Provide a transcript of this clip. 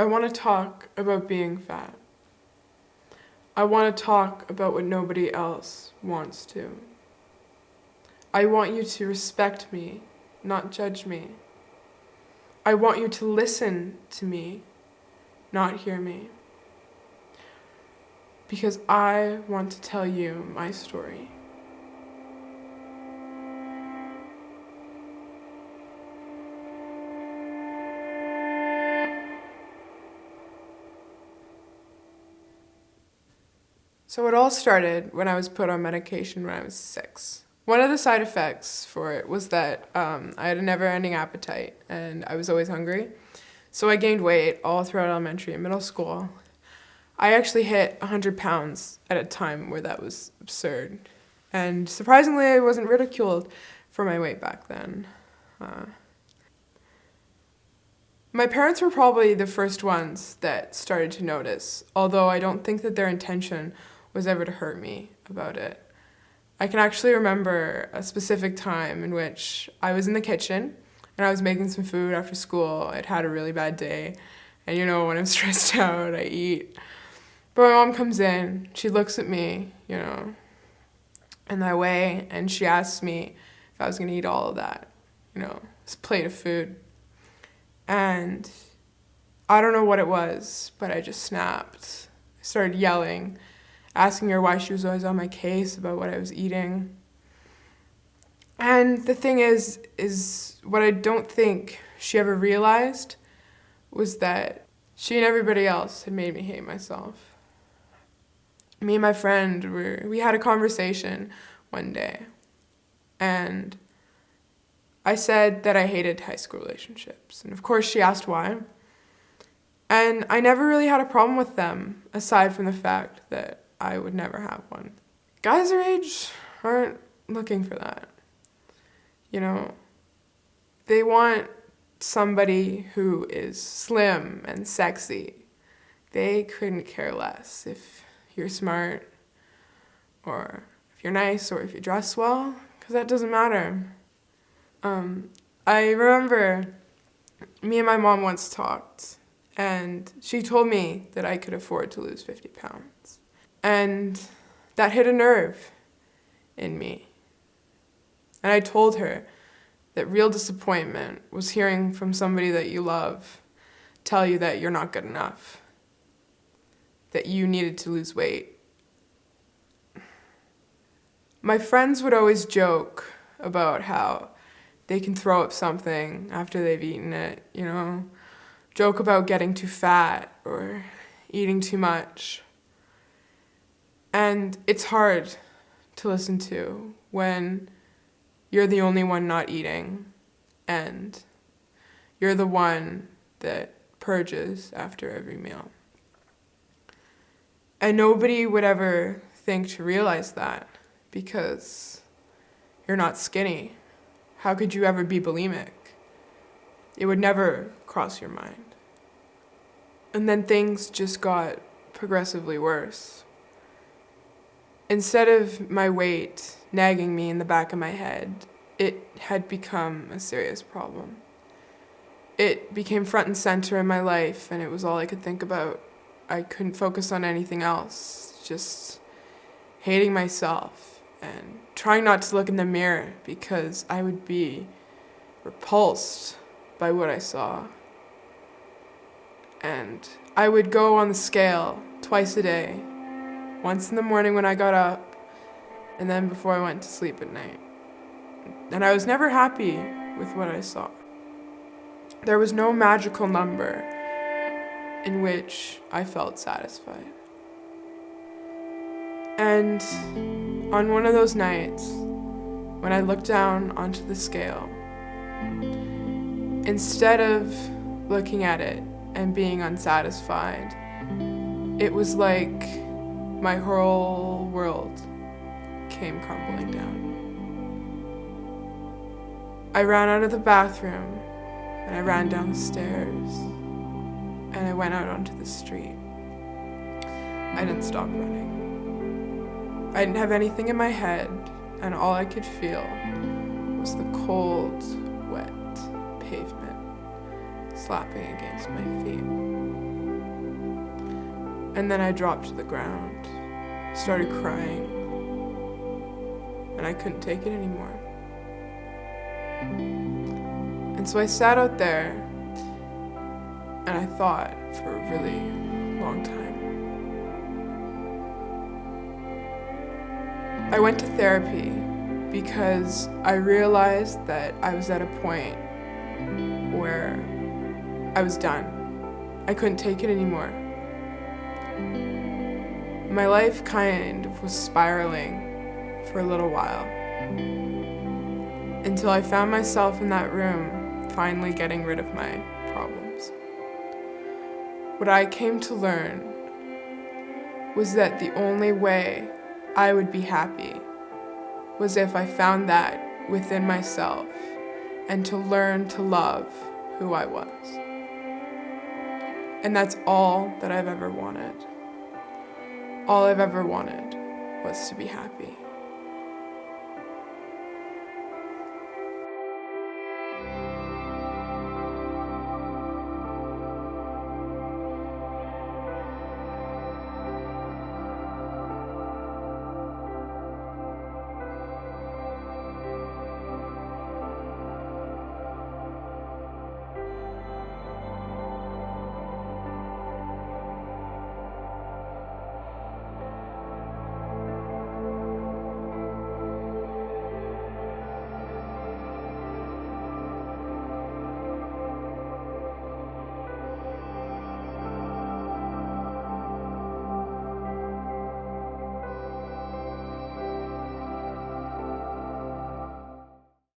I want to talk about being fat. I want to talk about what nobody else wants to. I want you to respect me, not judge me. I want you to listen to me, not hear me. Because I want to tell you my story. So it all started when I was put on medication when I was 6. One of the side effects for it was that I had a never-ending appetite and I was always hungry. So I gained weight all throughout elementary and middle school. I actually hit 100 pounds at a time where that was absurd. And surprisingly, I wasn't ridiculed for my weight back then. My parents were probably the first ones that started to notice, although I don't think that their intention was ever to hurt me about it. I can actually remember a specific time in which I was in the kitchen and I was making some food after school. I'd had a really bad day, and when I'm stressed out, I eat. But my mom comes in, she looks at me, in that way, and she asks me if I was gonna eat all of that, this plate of food. And I don't know what it was, but I just snapped. I started yelling, asking her why she was always on my case about what I was eating. And the thing is what I don't think she ever realized was that she and everybody else had made me hate myself. Me and my friend, we had a conversation one day, and I said that I hated high school relationships. And of course she asked why. And I never really had a problem with them, aside from the fact that I would never have one. Guys our age aren't looking for that. They want somebody who is slim and sexy. They couldn't care less if you're smart, or if you're nice, or if you dress well, because that doesn't matter. I remember me and my mom once talked, and she told me that I could afford to lose 50 pounds. And that hit a nerve in me. And I told her that real disappointment was hearing from somebody that you love tell you that you're not good enough, that you needed to lose weight. My friends would always joke about how they can throw up something after they've eaten it, joke about getting too fat or eating too much. And it's hard to listen to when you're the only one not eating and you're the one that purges after every meal. And nobody would ever think to realize that because you're not skinny. How could you ever be bulimic? It would never cross your mind. And then things just got progressively worse. Instead of my weight nagging me in the back of my head, it had become a serious problem. It became front and center in my life, and it was all I could think about. I couldn't focus on anything else, just hating myself and trying not to look in the mirror because I would be repulsed by what I saw. And I would go on the scale twice a day, once in the morning when I got up, and then before I went to sleep at night. And I was never happy with what I saw. There was no magical number in which I felt satisfied. And on one of those nights, when I looked down onto the scale, instead of looking at it and being unsatisfied, it was like my whole world came crumbling down. I ran out of the bathroom, and I ran down the stairs, and I went out onto the street. I didn't stop running. I didn't have anything in my head, and all I could feel was the cold, wet pavement slapping against my feet. And then I dropped to the ground, started crying, and I couldn't take it anymore. And so I sat out there and I thought for a really long time. I went to therapy because I realized that I was at a point where I was done. I couldn't take it anymore. My life kind of was spiraling for a little while until I found myself in that room finally getting rid of my problems. What I came to learn was that the only way I would be happy was if I found that within myself and to learn to love who I was. And that's all that I've ever wanted. All I've ever wanted was to be happy.